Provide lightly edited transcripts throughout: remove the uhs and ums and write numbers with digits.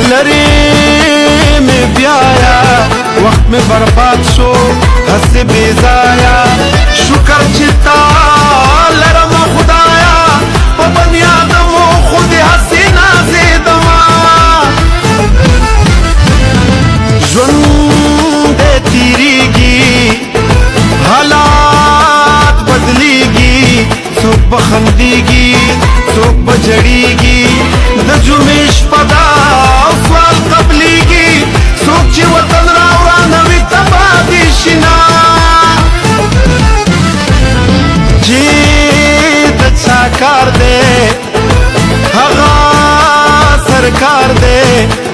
لری میں بیایا وقت میں برباد شو حس بیزایا شکر چتا لرم خدایا پا بنی آدمو خود حسی نازیدما ژوند تیریږي حالات بدلیږي څوک به خندیږي څوک به جړیږي د جمعې شپه ده او سوال قبلیږي څوک چې وطن راورانوي تباه دي شینا چې د چا کار دی هغه سرکار دی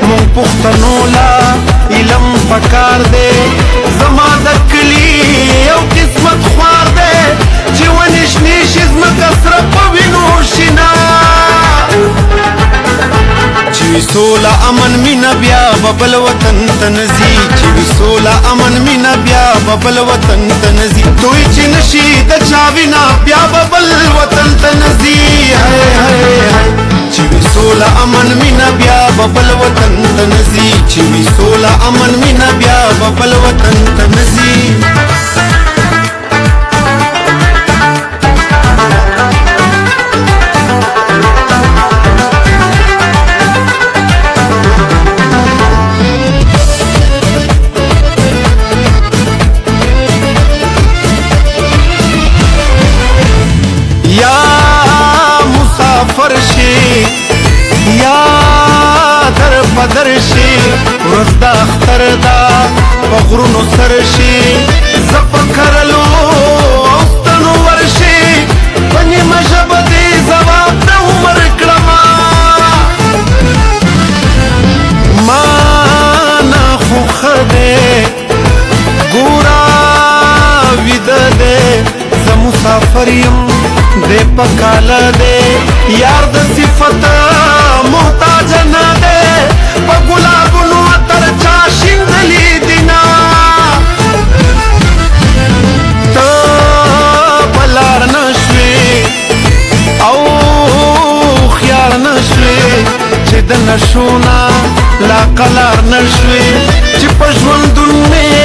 مونږ پښتنو لا علم پکار دی زما د کلي یو قسمت خوار دی چې ونې شنې شي ځمکه سره په وینو شینا چې وي سوله امن مینه بیا به بل وطن ته نه ځي چې وي سوله امن مینه بیا به بل وطن ته نه ځي دوی چې نشي د چا وینا بیا به بل وطن ته نه ځي چې وي سوله امن مینه بیا به بل وطن ته نه ځي چې وي سوله امن مینه بیا به بل وطن ته نه ځي یا در بدر شي ورځ د اختر ده په غرونو سر شي زه په کرلو او ستنو ورشي په نیمه ژبه دې ځواب د عمر کړمه ما نه خو ښه دی ګوره ویده دی زه مسافر یم دې په کاله دی یار د صفت محتاج نه دی په ګلابونو عطر چا شیندلي دینا ته په لار نه شوې او خیار نه شوې چې د نشو نه لا قلار نه شوې چې په ژوندون مې